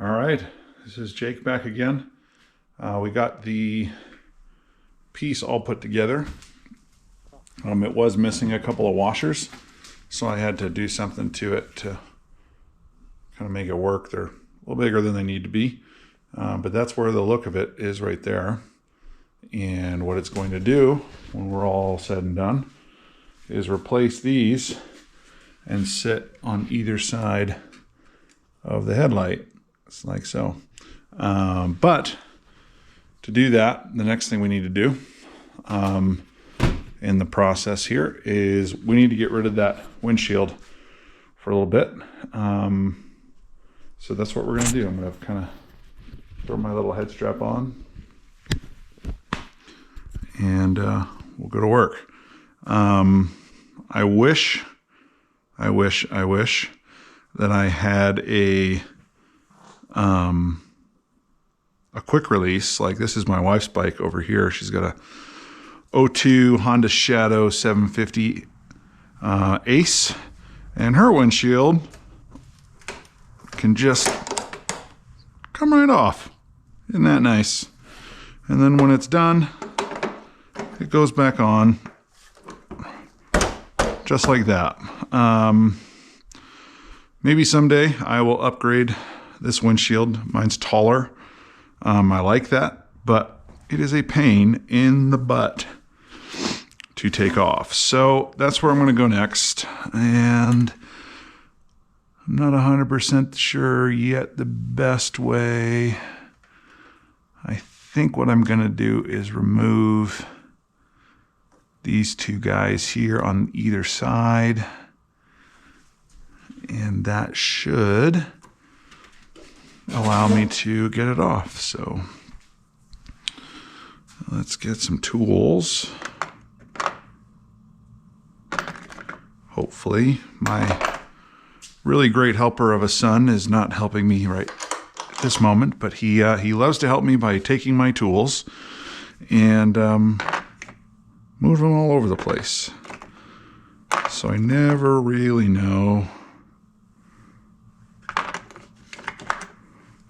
All right, this is Jake back again. We got the piece all put together. It was missing a couple of washers, so I had to do something to it to kind of make it work. They're a little bigger than they need to be, but that's where the look of it is right there. And what it's going to do when we're all said and done is replace these and sit on either side of the headlight. It's like so. But to do that, the next thing we need to do in the process here is we need to get rid of that windshield for a little bit. So that's what we're going to do. I'm going to kind of throw my little head strap on and we'll go to work. I wish that I had a quick release. Like, this is my wife's bike over here. She's got a 02 Honda Shadow 750 Ace, and her windshield can just come right off. Isn't that nice? And then when it's done, it goes back on just like that. Maybe someday I will upgrade this windshield. Mine's taller. I like that, but it is a pain in the butt to take off. So that's where I'm going to go next. And I'm not 100% sure yet the best way. I think what I'm going to do is remove these two guys here on either side. And that should allow me to get it off. So let's get some tools. Hopefully my really great helper of a son is not helping me right at this moment, but he loves to help me by taking my tools and move them all over the place. So I never really know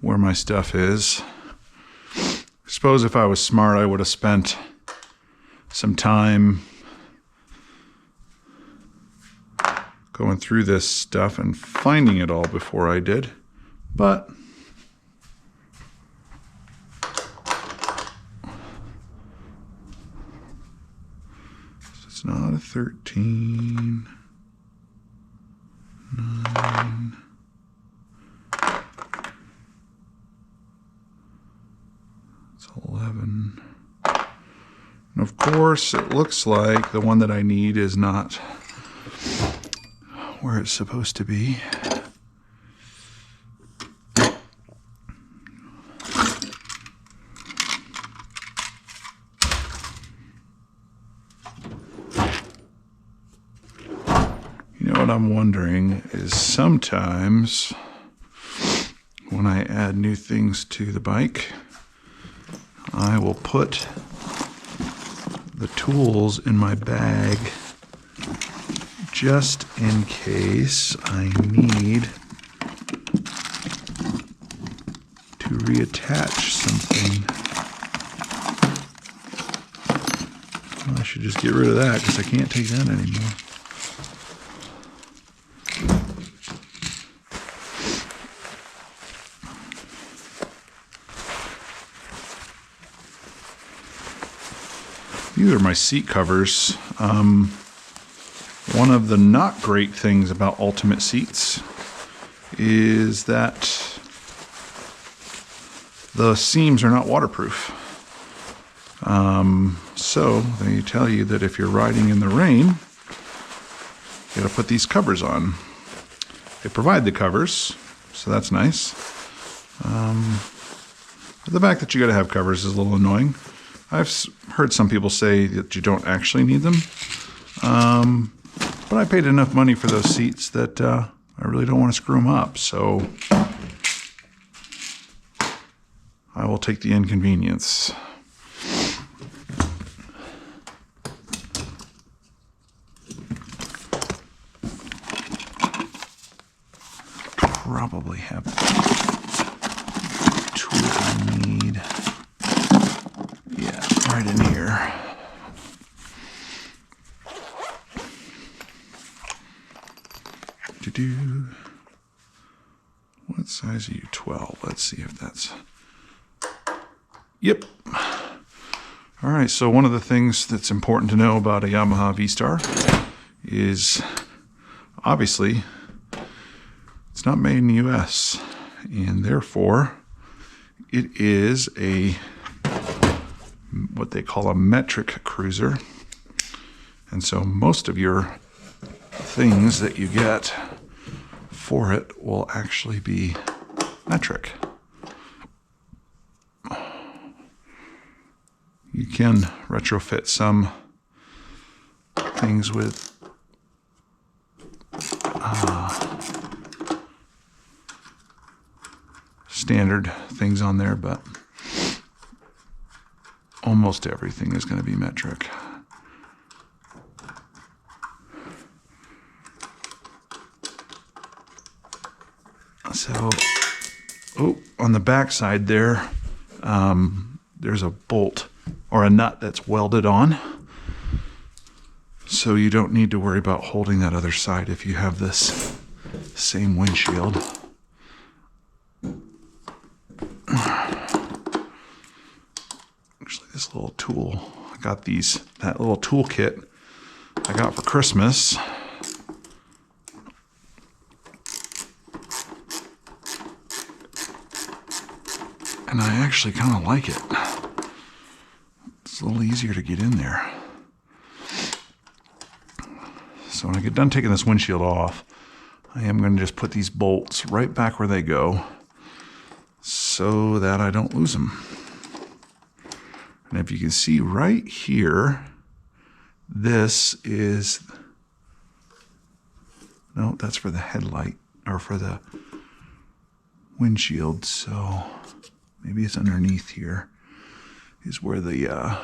where my stuff is. I suppose if I was smart, I would have spent some time going through this stuff and finding it all before I did. But it's not a 13, 9. It's 11. And of course, it looks like the one that I need is not where it's supposed to be. You know what I'm wondering is sometimes when I add new things to the bike, I will put the tools in my bag just in case I need to reattach something. Well, I should just get rid of that because I can't take that anymore. These are my seat covers. One of the not great things about Ultimate seats is that the seams are not waterproof. So they tell you that if you're riding in the rain, you gotta put these covers on. They provide the covers, so that's nice. But the fact that you gotta have covers is a little annoying. I've heard some people say that you don't actually need them. But I paid enough money for those seats that I really don't want to screw them up. So I will take the inconvenience. Probably have need, yeah, right in here. What size are you? 12. Let's see if that's... Yep. All right, so one of the things that's important to know about a Yamaha V-Star is obviously it's not made in the US, and therefore it is a what they call a metric cruiser. And so most of your things that you get for it will actually be metric. You can retrofit some things with standard things on there, but almost everything is going to be metric. So, on the back side there, there's a bolt or a nut that's welded on. So you don't need to worry about holding that other side if you have this same windshield. Actually, this little tool, I got that little tool kit I got for Christmas. And I actually kind of like it. It's a little easier to get in there. So when I get done taking this windshield off, I am going to just put these bolts right back where they go so that I don't lose them. And if you can see right here, this is, no, that's for the headlight or for the windshield. So maybe it's underneath here is where the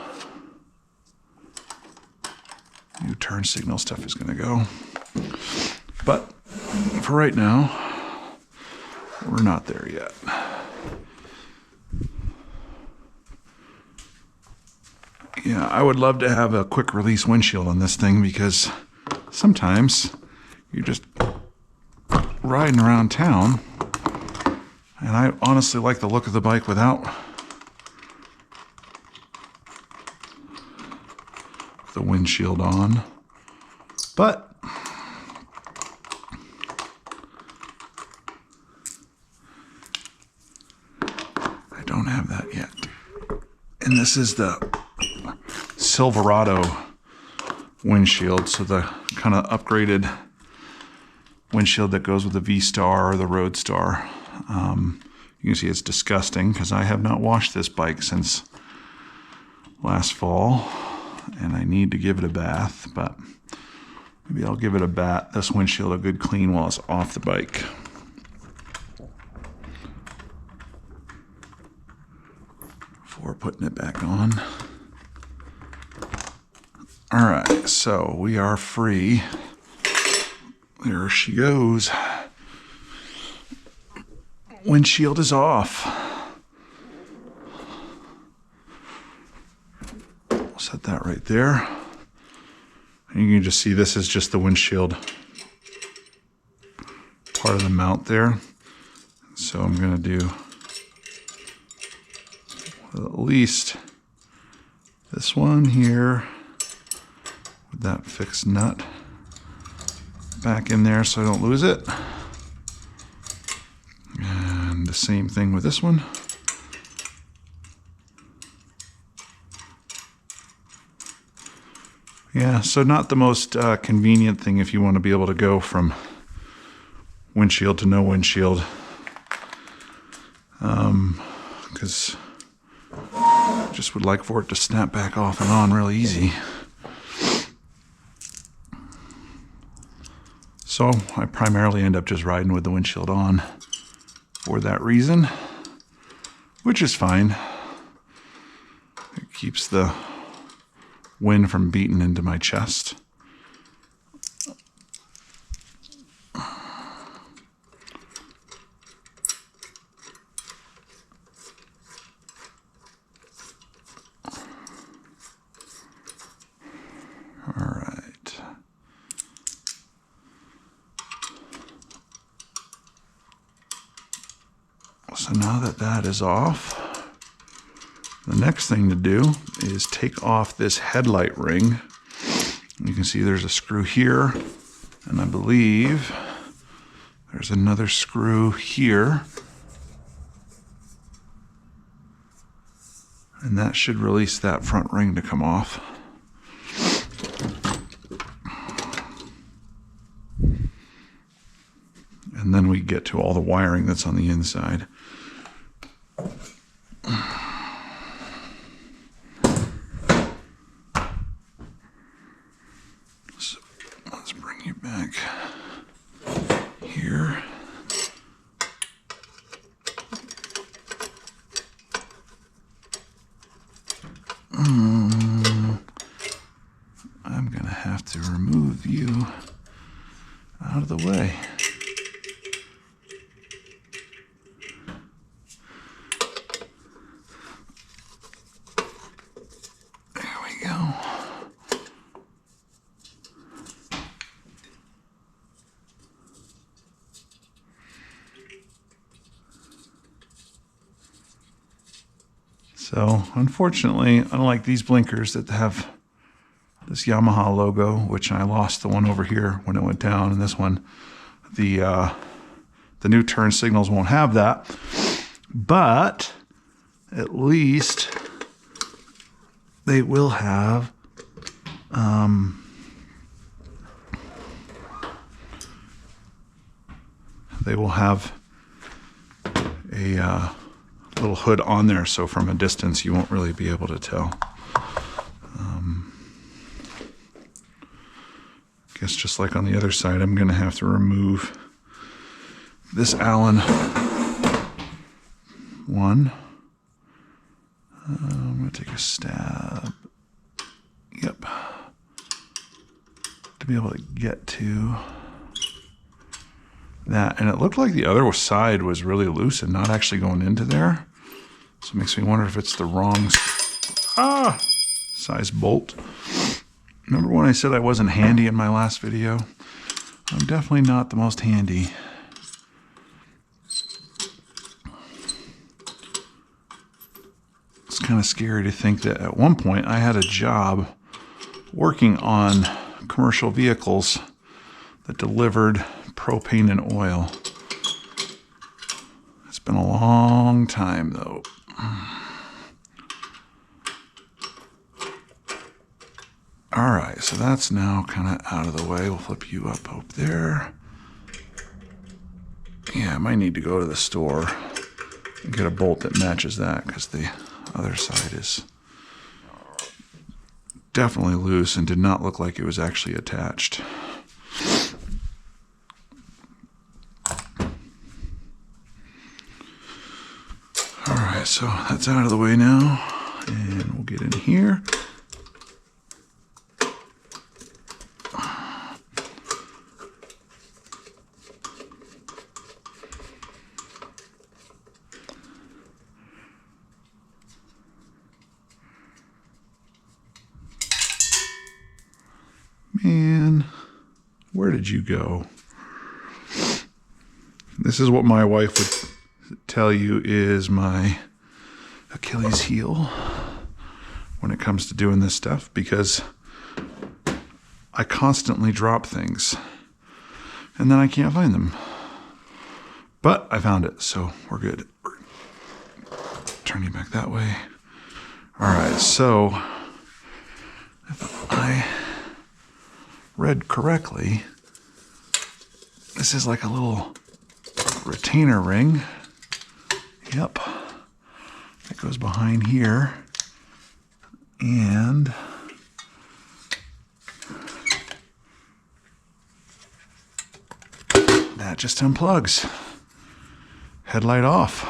new turn signal stuff is going to go. But for right now, we're not there yet. Yeah, I would love to have a quick release windshield on this thing because sometimes you're just riding around town, and I honestly like the look of the bike without the windshield on. But I don't have that yet. And this is the Silverado windshield, so the kind of upgraded windshield that goes with the V-Star or the Roadstar. You can see it's disgusting because I have not washed this bike since last fall, and I need to give it a bath, but maybe I'll give it this windshield a good clean while it's off the bike. Before putting it back on. All right, so we are free. There she goes. Windshield is off. I'll set that right there. And you can just see this is just the windshield part of the mount there. So I'm going to do at least this one here with that fixed nut back in there so I don't lose it. And the same thing with this one. Yeah, so not the most convenient thing if you want to be able to go from windshield to no windshield. Because I just would like for it to snap back off and on real easy. So I primarily end up just riding with the windshield on for that reason, which is fine. It keeps the wind from beating into my chest. So now that that is off, the next thing to do is take off this headlight ring. You can see there's a screw here, and I believe there's another screw here. And that should release that front ring to come off. And then we get to all the wiring that's on the inside. So let's bring you back here. I'm gonna have to remove you out of the way. There we go. So, unfortunately, unlike these blinkers that have this Yamaha logo, which I lost the one over here when it went down, and this one, the new turn signals won't have that. But at least they will have a little hood on there, so from a distance you won't really be able to tell. I guess just like on the other side, I'm going to have to remove this Allen one. I'm going to take a stab. Yep. To be able to get to that. And it looked like the other side was really loose and not actually going into there. So it makes me wonder if it's the wrong size bolt. Remember when I said I wasn't handy in my last video? I'm definitely not the most handy. It's kind of scary to think that at one point I had a job working on commercial vehicles that delivered propane and oil. It's been a long time though. All right, so that's now kind of out of the way. We'll flip you up there. Yeah, I might need to go to the store and get a bolt that matches that, because the other side is definitely loose and did not look like it was actually attached. All right, so that's out of the way now, and we'll get in here. Man, where did you go? This is what my wife would tell you is my Achilles heel when it comes to doing this stuff, because I constantly drop things and then I can't find them. But I found it, so we're good. Turn you back that way. All right, so if I read correctly, this is like a little retainer ring. Yep. That goes behind here. And that just unplugs. Headlight off.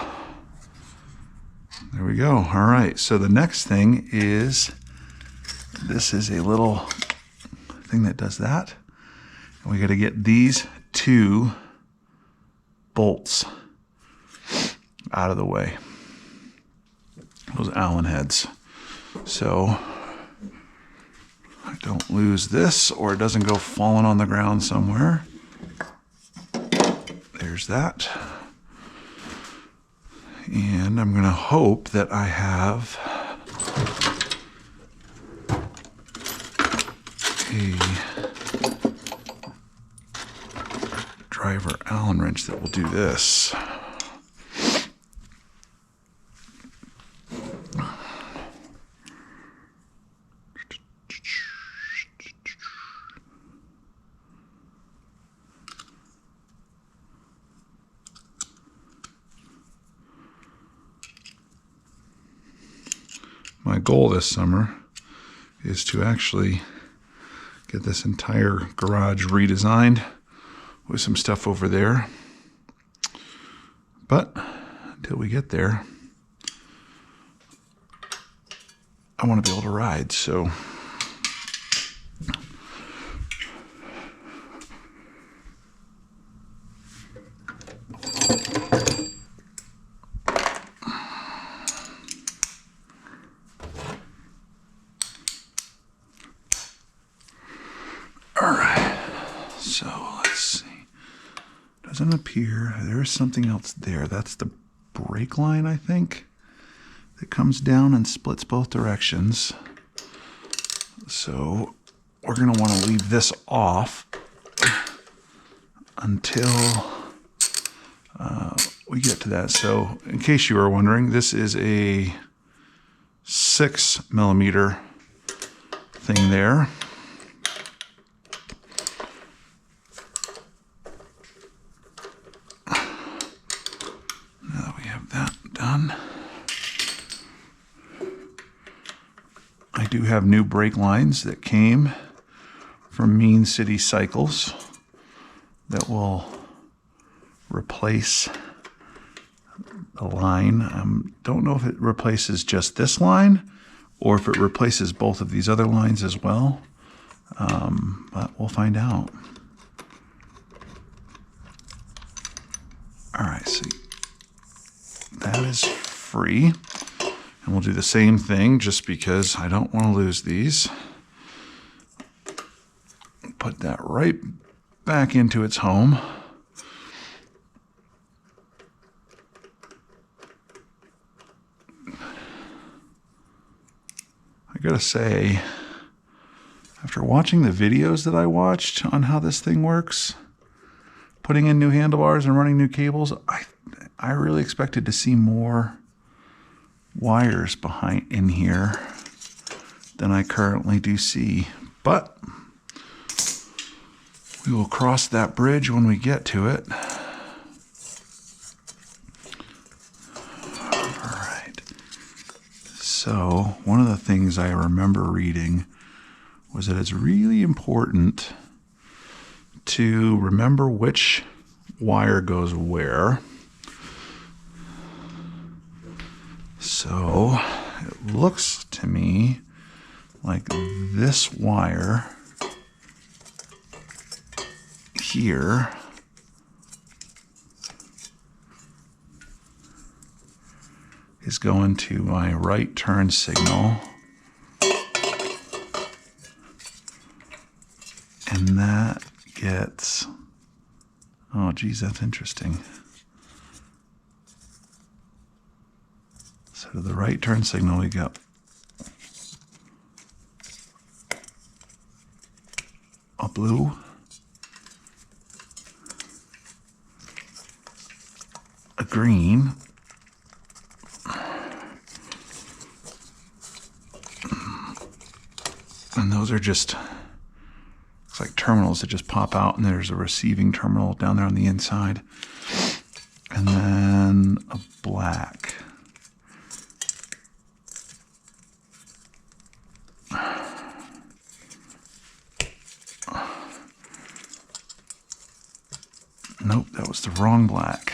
There we go. All right. So the next thing is, this is a little thing that does that. And we got to get these two bolts out of the way. Those Allen heads. So I don't lose this, or it doesn't go falling on the ground somewhere. There's that. And I'm going to hope that I have a driver Allen wrench that will do this. My goal this summer is to actually get this entire garage redesigned with some stuff over there. But until we get there, I want to be able to ride, so doesn't appear. There's something else there. That's the brake line, I think, that comes down and splits both directions. So we're going to want to leave this off until we get to that. So in case you were wondering, this is a 6mm thing there. I do have new brake lines that came from Mean City Cycles that will replace the line. Don't know if it replaces just this line or if it replaces both of these other lines as well, but we'll find out. All right, so that is free. And we'll do the same thing just because I don't want to lose these. Put that right back into its home. I gotta say, after watching the videos that I watched on how this thing works, putting in new handlebars and running new cables, I really expected to see more wires behind in here than I currently do see, but we will cross that bridge when we get to it. All right. So one of the things I remember reading was that it's really important to remember which wire goes where. So it looks to me like this wire here is going to my right turn signal, and that gets, oh geez, that's interesting. So to the right turn signal, we got a blue, a green, and those are just, looks like terminals that just pop out, and there's a receiving terminal down there on the inside, and then a black. Nope, that was the wrong black.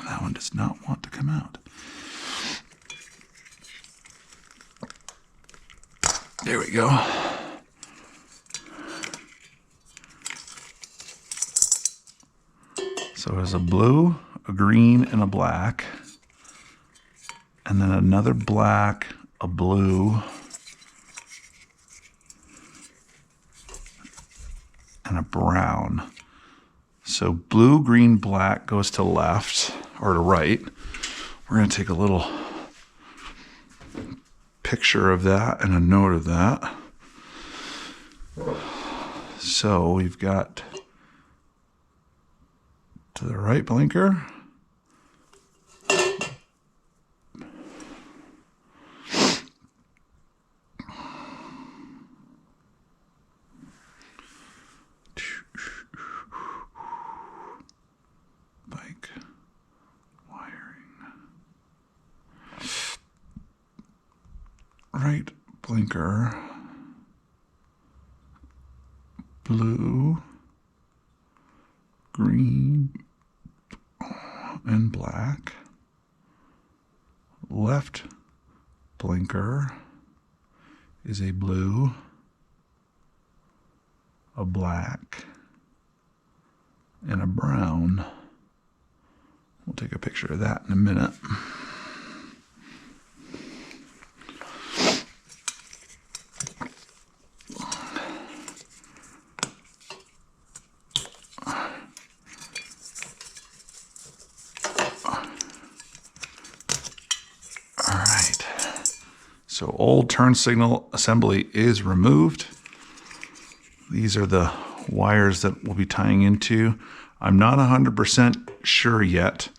That one does not want to come out. There we go. So there's a blue, a green, and a black. And then another black, a blue, and a brown. So blue, green, black goes to left or to right. We're going to take a little picture of that and a note of that. So we've got to the right blinker. Bike wiring. Right blinker. Blue, green, and black. Left blinker is a blue, a black, and a brown. We'll take a picture of that in a minute. All right, so old turn signal assembly is removed. These are the wires that we'll be tying into. I'm not 100% sure yet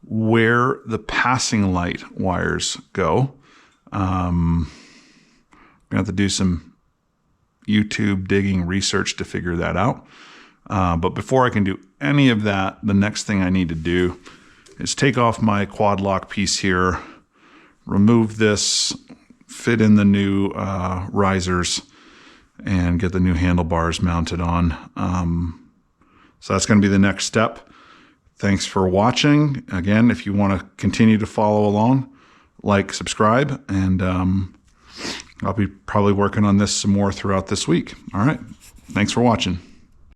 where the passing light wires go. I'm gonna have to do some YouTube digging research to figure that out. But before I can do any of that, the next thing I need to do is take off my quad lock piece here, remove this, fit in the new risers, and get the new handlebars mounted on. So that's going to be the next step. Thanks for watching. Again, if you want to continue to follow along, like, subscribe, and I'll be probably working on this some more throughout this week. All right. Thanks for watching.